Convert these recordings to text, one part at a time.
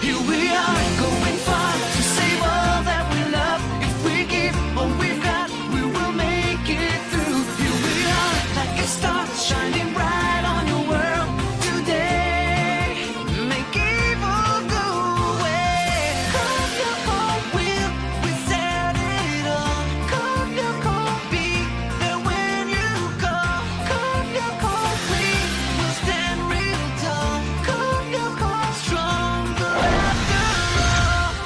Here we are, going far to save all that we love. If we give all we've got, we will make it through. Here we are, like a star shining bright on your world today. Make evil go away. Come your cold will, we set it all. Come your cold, be there when you call. Come your cold, we will stand real tall. Come your cold, stronger after all.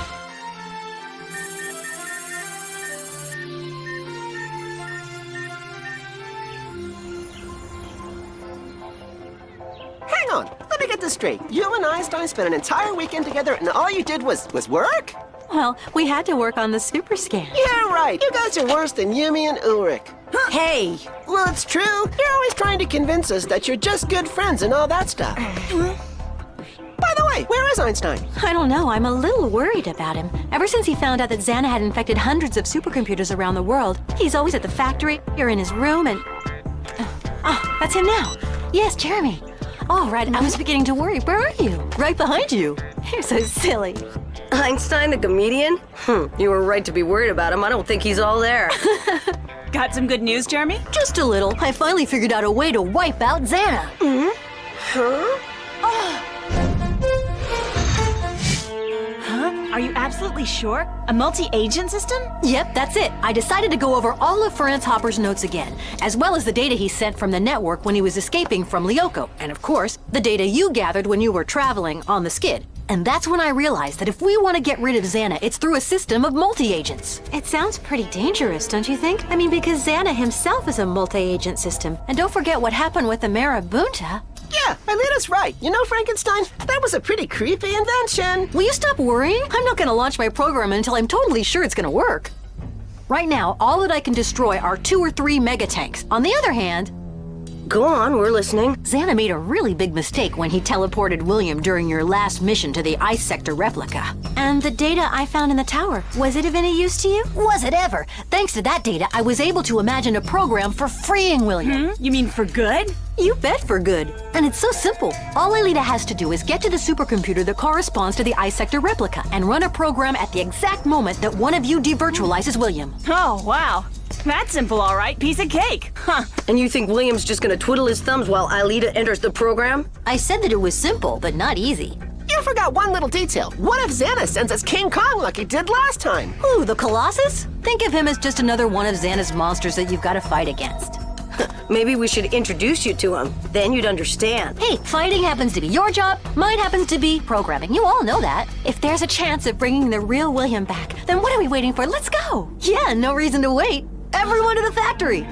Hang on, let me get this straight. You and Einstein spent an entire weekend together and all you did was work? Well, we had to work on the super scan. Yeah, right. You guys are worse than Yumi and Ulrich. Hey! Well, it's true. You're always trying to convince us that you're just good friends and all that stuff. By the way, where is Einstein? I don't know, I'm a little worried about him. Ever since he found out that XANA had infected hundreds of supercomputers around the world, he's always at the factory or in his room and... Oh, that's him now. Yes, Jeremy. All right, I was beginning to worry. Where are you? Right behind you. You're so silly. Einstein, the comedian? You were right to be worried about him. I don't think he's all there. Got some good news, Jeremy? Just a little. I finally figured out a way to wipe out XANA. Huh? Are you absolutely sure? A multi-agent system? Yep, that's it. I decided to go over all of Ferenc Hopper's notes again, as well as the data he sent from the network when he was escaping from Lyoko, and of course, the data you gathered when you were traveling on the skid. And that's when I realized that if we want to get rid of XANA, it's through a system of multi-agents. It sounds pretty dangerous, don't you think? I mean, because XANA himself is a multi-agent system. And don't forget what happened with the Marabunta. Yeah, Aelita's right. You know, Frankenstein, that was a pretty creepy invention. Will you stop worrying? I'm not going to launch my program until I'm totally sure it's going to work. Right now, all that I can destroy are 2 or 3 megatanks. On the other hand... Go on, we're listening. XANA made a really big mistake when he teleported William during your last mission to the ice sector replica. And the data I found in the tower, was it of any use to you? Was it ever? Thanks to that data, I was able to imagine a program for freeing William. You mean for good? You bet for good. And it's so simple. All Aelita has to do is get to the supercomputer that corresponds to the ice sector replica and run a program at the exact moment that one of you devirtualizes William. Oh, wow. That's simple, all right. Piece of cake. Huh. And you think William's just gonna twiddle his thumbs while Aelita enters the program? I said that it was simple, but not easy. You forgot one little detail. What if XANA sends us King Kong like he did last time? Who, the Colossus? Think of him as just another one of XANA's monsters that you've got to fight against. Maybe we should introduce you to him. Then you'd understand. Hey, fighting happens to be your job. Mine happens to be programming. You all know that. If there's a chance of bringing the real William back, then what are we waiting for? Let's go. Yeah, no reason to wait. Everyone to the factory.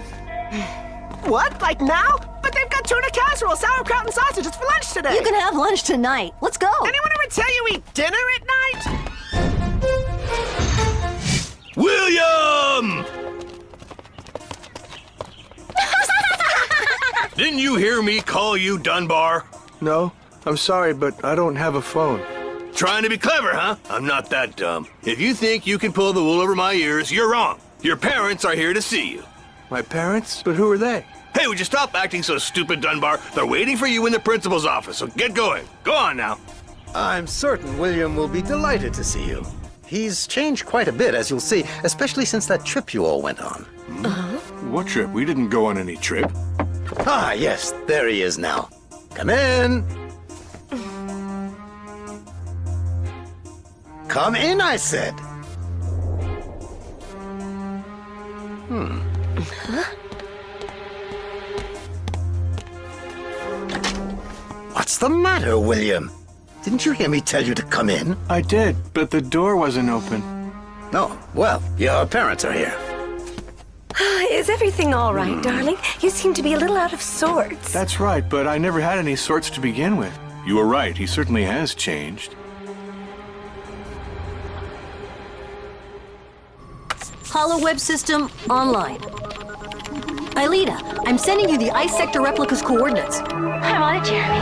What? Like now? But they've got tuna casserole, sauerkraut, and sausages for lunch today. You can have lunch tonight. Let's go. Anyone ever tell you eat dinner at night? William! Didn't you hear me call you Dunbar? No, I'm sorry, but I don't have a phone. Trying to be clever, huh? I'm not that dumb. If you think you can pull the wool over my ears, you're wrong. Your parents are here to see you. My parents? But who are they? Hey, would you stop acting so stupid, Dunbar? They're waiting for you in the principal's office, so get going. Go on now. I'm certain William will be delighted to see you. He's changed quite a bit, as you'll see, especially since that trip you all went on. What trip? We didn't go on any trip. Ah, yes, there he is now. Come in. Come in, I said. What's the matter, William? Didn't you hear me tell you to come in? I did, but the door wasn't open. No. Well, your parents are here. Is everything all right, darling? You seem to be a little out of sorts. That's right, but I never had any sorts to begin with. You were right, he certainly has changed. HoloWeb system online. Aelita, I'm sending you the ice sector replica's coordinates. I'm on it, Jeremy.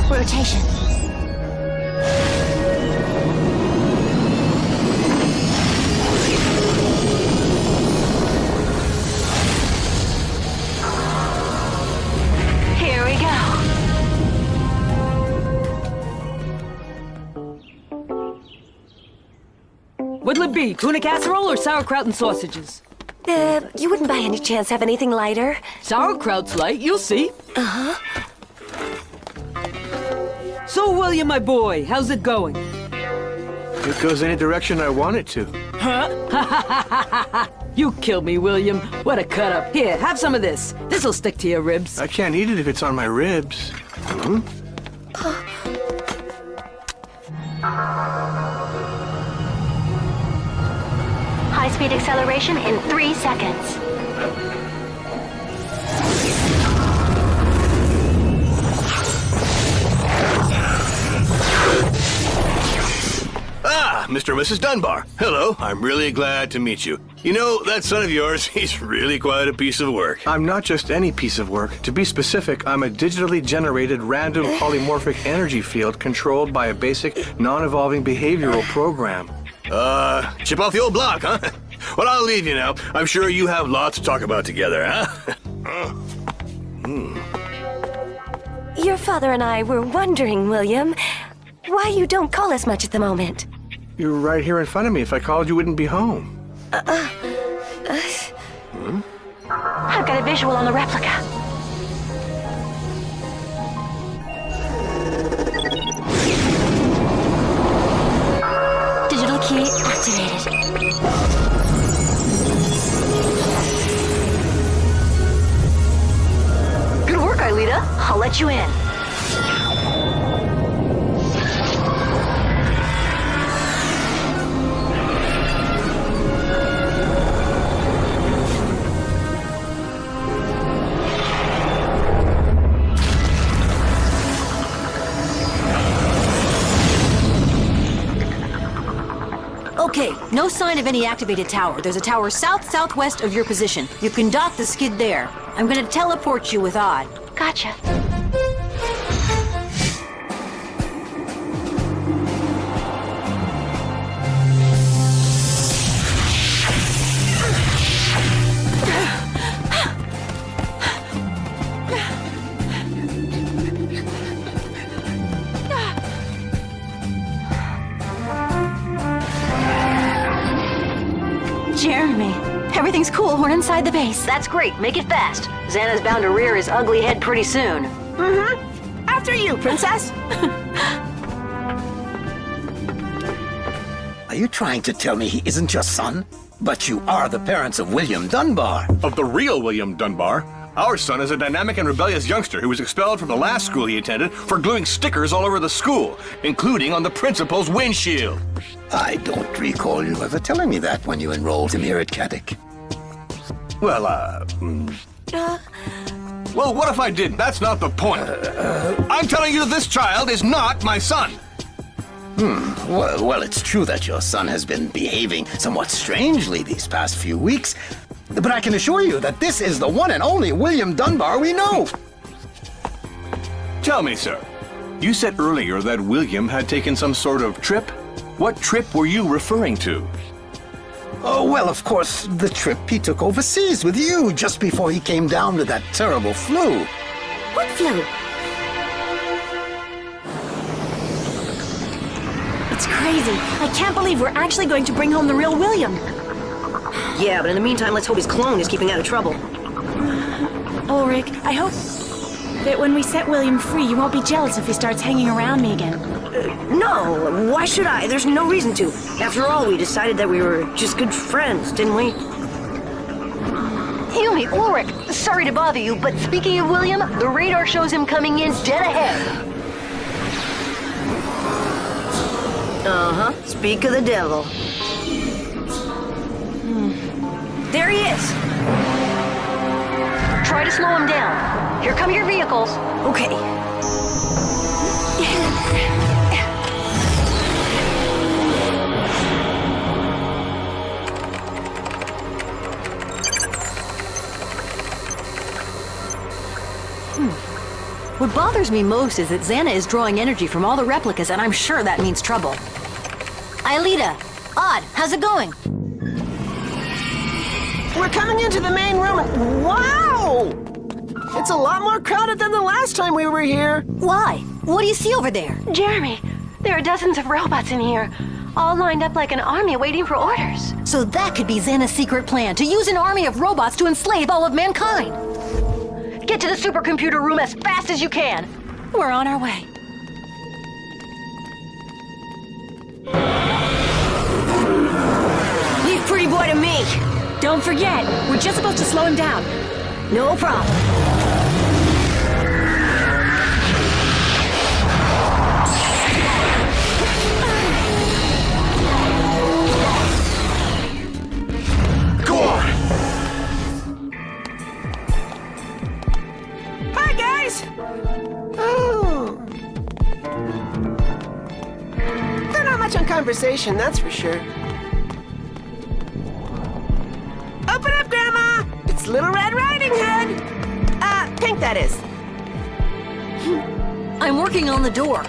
Rotation. be? Tuna casserole or sauerkraut and sausages? You wouldn't by any chance have anything lighter? Sauerkraut's light, you'll see. So, William, my boy, how's it going? It goes any direction I want it to. You killed me, William. What a cut-up. Here, have some of this. This'll stick to your ribs. I can't eat it if it's on my ribs. High-speed acceleration in 3 seconds. Ah, Mr. and Mrs. Dunbar. Hello, I'm really glad to meet you. You know, that son of yours, he's really quite a piece of work. I'm not just any piece of work. To be specific, I'm a digitally generated random polymorphic energy field controlled by a basic non-evolving behavioral program. Chip off the old block, huh? Well, I'll leave you now. I'm sure you have lots to talk about together, huh? Your father and I were wondering, William, why you don't call us much at the moment. You're right here in front of me. If I called, you wouldn't be home. I've got a visual on the replica. Digital key activated. Good work, Aelita. I'll let you in. Okay, no sign of any activated tower. There's a tower south-southwest of your position. You can dock the skid there. I'm gonna teleport you with Odd. Gotcha. Jeremy, everything's cool. We're inside the base. That's great. Make it fast. Xana's bound to rear his ugly head pretty soon. After you, princess. Are you trying to tell me he isn't your son? But you are the parents of William Dunbar. Of the real William Dunbar. Our son is a dynamic and rebellious youngster who was expelled from the last school he attended for gluing stickers all over the school, including on the principal's windshield. I don't recall you ever telling me that when you enrolled him here at Caddick. Well, well, what if I didn't? That's not the point. I'm telling you this child is not my son. Well, it's true that your son has been behaving somewhat strangely these past few weeks, but I can assure you that this is the one and only William Dunbar we know. Tell me, sir. You said earlier that William had taken some sort of trip? What trip were you referring to? Oh, well, of course, the trip he took overseas with you just before he came down with that terrible flu. What flu? It's crazy. I can't believe we're actually going to bring home the real William. Yeah, but in the meantime, let's hope his clone is keeping out of trouble. Ulrich, I hope that when we set William free, you won't be jealous if he starts hanging around me again. No, why should I? There's no reason to. After all, we decided that we were just good friends, didn't we? Yumi, Ulrich, sorry to bother you, but speaking of William, the radar shows him coming in dead ahead. Speak of the devil. There he is. Try to slow him down. Here come your vehicles. Okay. What bothers me most is that Xana is drawing energy from all the replicas, and I'm sure that means trouble. Aelita, Odd, how's it going? We're coming into the main room. Wow! It's a lot more crowded than the last time we were here. Why? What do you see over there? Jeremy, there are dozens of robots in here. all lined up like an army waiting for orders. So that could be XANA's secret plan, to use an army of robots to enslave all of mankind. Get to the supercomputer room as fast as you can. We're on our way. Leave pretty boy to me. Don't forget, we're just supposed to slow him down. No problem. Go on! Hi, guys! Oh. They're not much on conversation, that's for sure. Open up, Grandma! It's Little Red Riding Hood! Pink, that is. I'm working on the door.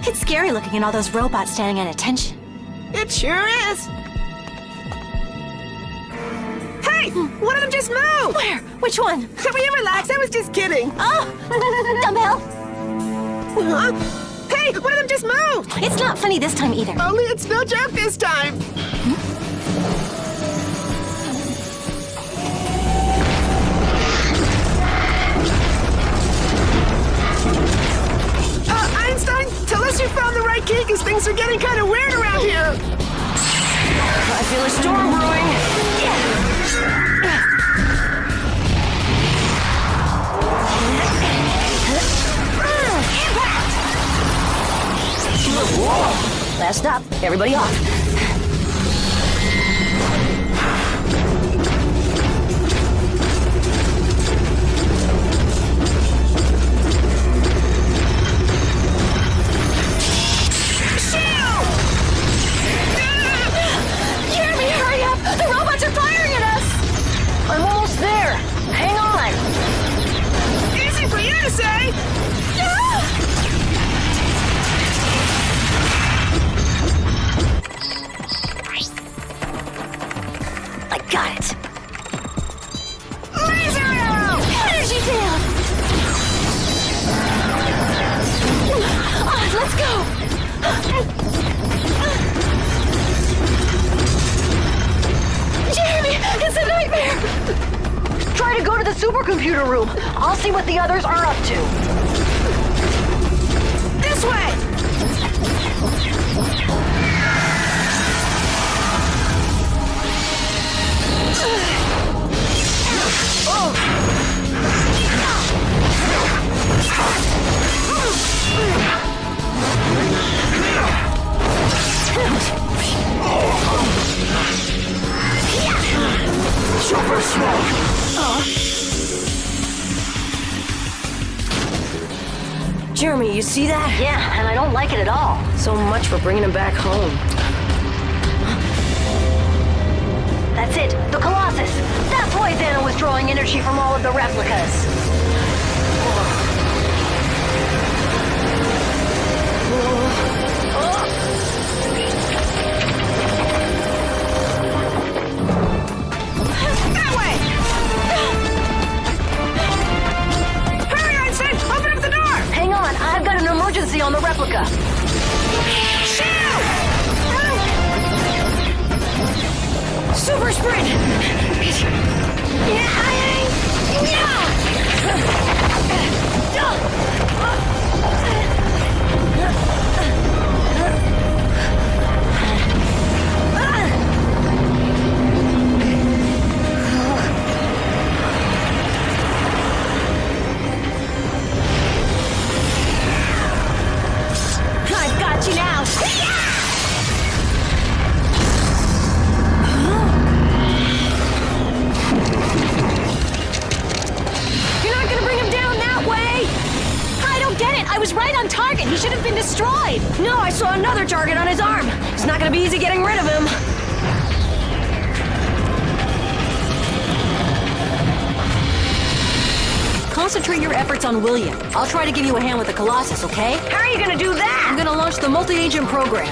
It's scary looking at all those robots standing at attention. It sure is. Hey! One of them just moved! Where? Which one? Will you relax? I was just kidding. Oh! Dumbbell! Huh? Hey! One of them just moved! It's not funny this time either. Only it's no joke this time. Einstein, tell us you found the right key, because things are getting kind of weird around here. I feel a storm brewing. Last stop. Everybody off. Jeremy, hurry up! The robots are firing at us! I'm almost there. Hang on. Easy for you to say. I got it. Laser arrow! Energy field! Let's go! Jeremy, it's a nightmare! Try to go to the supercomputer room. I'll see what the others are up to. This way! Super smoke! Jeremy, you see that? Yeah, and I don't like it at all. So much for bringing him back home. That's it, the Colossus. That's why XANA was drawing energy from all of the replicas. That way! Hurry, Einstein! Open up the door! Hang on, I've got an emergency on the replica. Shoot! Super sprint! I've got you now! You're not gonna bring him down that way! I don't get it! I was right on target! He should have been destroyed! No, I saw another target on his arm. It's not gonna be easy getting rid of him. Concentrate your efforts on William. I'll try to give you a hand with the Colossus, okay? How are you gonna do that? I'm gonna launch the multi-agent program.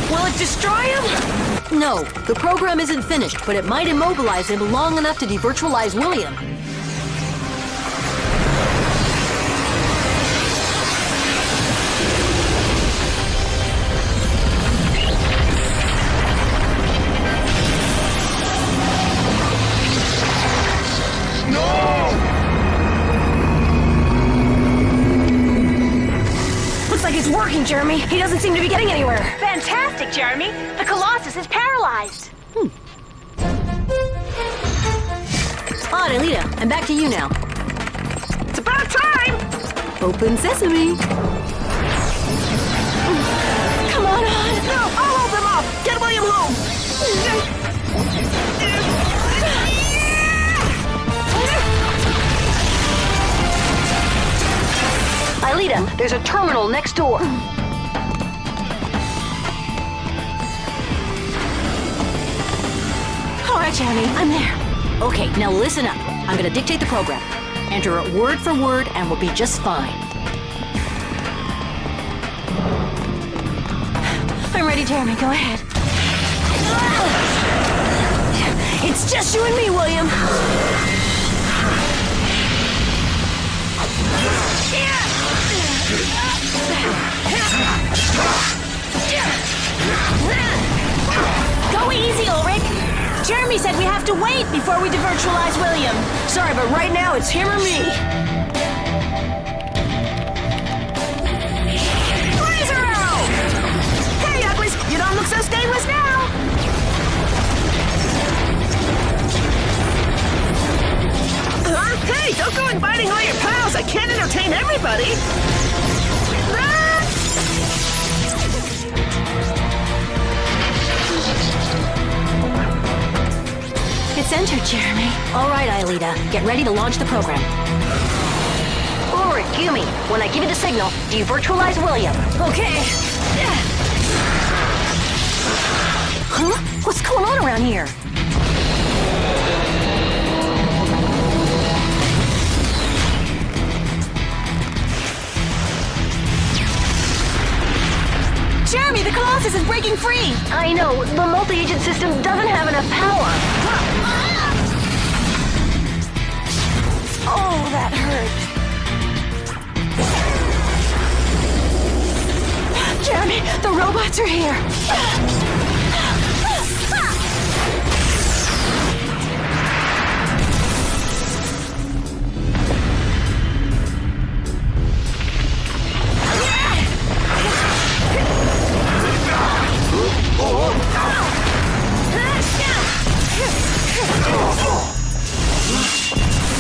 Will it destroy him? No, the program isn't finished, but it might immobilize him long enough to devirtualize William. It's working, Jeremy. He doesn't seem to be getting anywhere. Fantastic, Jeremy. The Colossus is paralyzed. On, Aelita. I'm back to you now. It's about time! Open sesame. Come on, On. No, I'll hold them off! Get William home! Aelita, there's a terminal next door. All right, Jeremy, I'm there. Okay, now listen up. I'm gonna dictate the program. Enter it word for word and we'll be just fine. I'm ready, Jeremy. Go ahead. It's just you and me, William. Go easy, Ulrich. Jeremy said we have to wait before we devirtualize William. Sorry, but right now it's him or me. Laser arrow! Hey, uglies, you don't look so stainless now. Huh? Hey, don't go inviting all your pals. I can't entertain everybody. Ah! It's entered, Jeremy. All right, Aelita, get ready to launch the program. Ulrich, cue me. When I give you the signal, devirtualize William. Okay. Huh? What's going on around here? Jeremy, the Colossus is breaking free. I know, the multi-agent system doesn't have enough power. Oh, that hurt. Jeremy, the robots are here.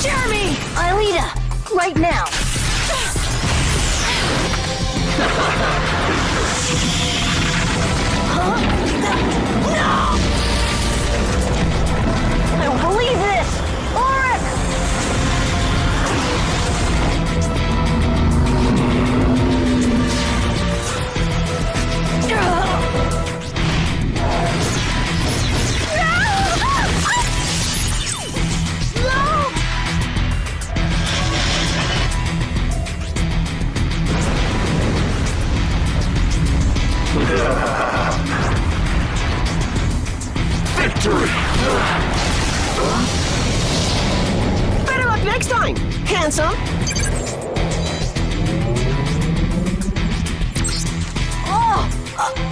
Jeremy! Aelita, right now. I don't believe this! Ulrich! Better luck next time, handsome.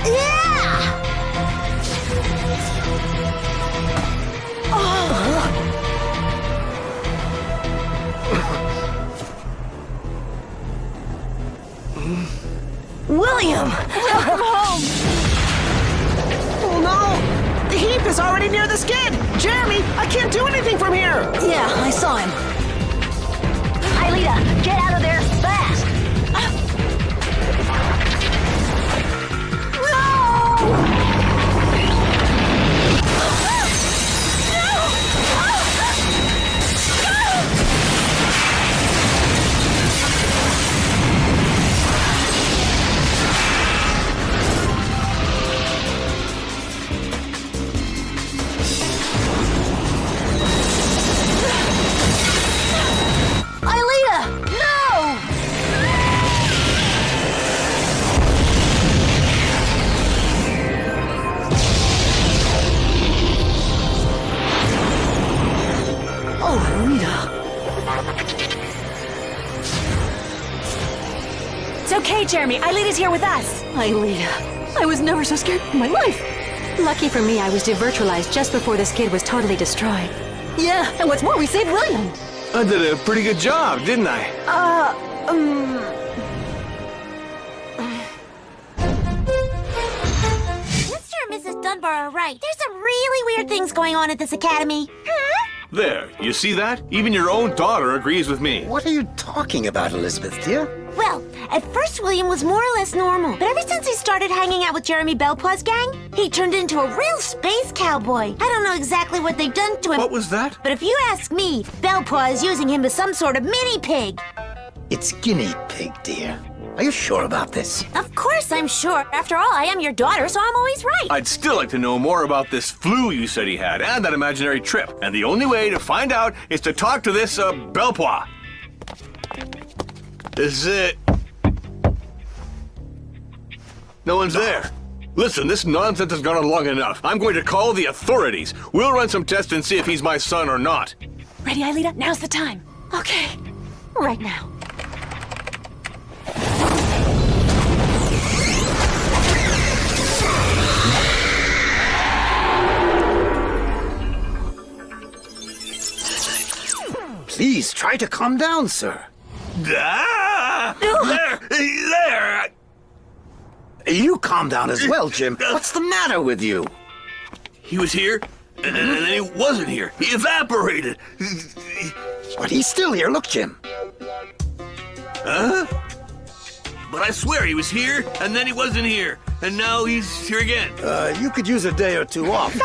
Yeah! William! Welcome home. Oh no! The heap is already near the skid! Jeremy, I can't do anything from here! Yeah, I saw him. Aelita, get out of there fast! It's okay, Jeremy. Aelita's here with us. Aelita, I was never so scared in my life. Lucky for me, I was devirtualized just before the skid was totally destroyed. Yeah, and what's more, we saved William. I did a pretty good job, didn't I? weird things going on at this academy. There, you see that? Even your own daughter agrees with me. What are you talking about, Elizabeth, dear? Well, at first William was more or less normal, but ever since he started hanging out with Jeremy Belpaw's gang, he turned into a real space cowboy. I don't know exactly what they've done to him. What was that? But if you ask me, Belpaw is using him as some sort of mini pig. It's guinea pig, dear. Are you sure about this? Of course I'm sure. After all, I am your daughter, so I'm always right. I'd still like to know more about this flu you said he had and that imaginary trip. And the only way to find out is to talk to this, Belpaw. This is it. No one's there. Listen, this nonsense has gone on long enough. I'm going to call the authorities. We'll run some tests and see if he's my son or not. Ready, Aelita? Now's the time. Okay, right now. Please try to calm down, sir. Ah! There! You calm down as well, Jim. What's the matter with you? He was here, and then he wasn't here. He evaporated. But he's still here. Look, Jim. Huh? But I swear he was here, and then he wasn't here. And now he's here again. You could use a day or two off.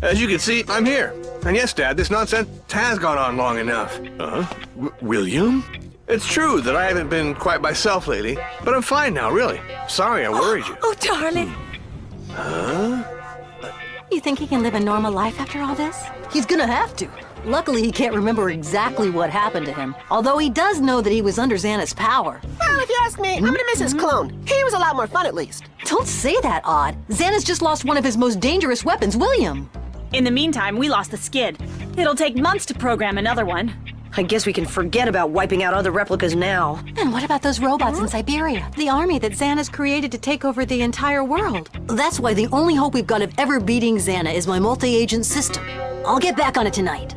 As you can see, I'm here. And yes, Dad, this nonsense has gone on long enough. William? It's true that I haven't been quite myself lately, but I'm fine now, really. Sorry I worried you. Oh, darling. You think he can live a normal life after all this? He's gonna have to. Luckily, he can't remember exactly what happened to him, although he does know that he was under Xana's power. Well, if you ask me, I'm gonna miss his clone. He was a lot more fun, at least. Don't say that, Odd. Xana's just lost one of his most dangerous weapons, William. In the meantime, we lost the skid. It'll take months to program another one. I guess we can forget about wiping out other replicas now. And what about those robots in Siberia? The army that Xana's created to take over the entire world. That's why the only hope we've got of ever beating Xana is my multi-agent system. I'll get back on it tonight.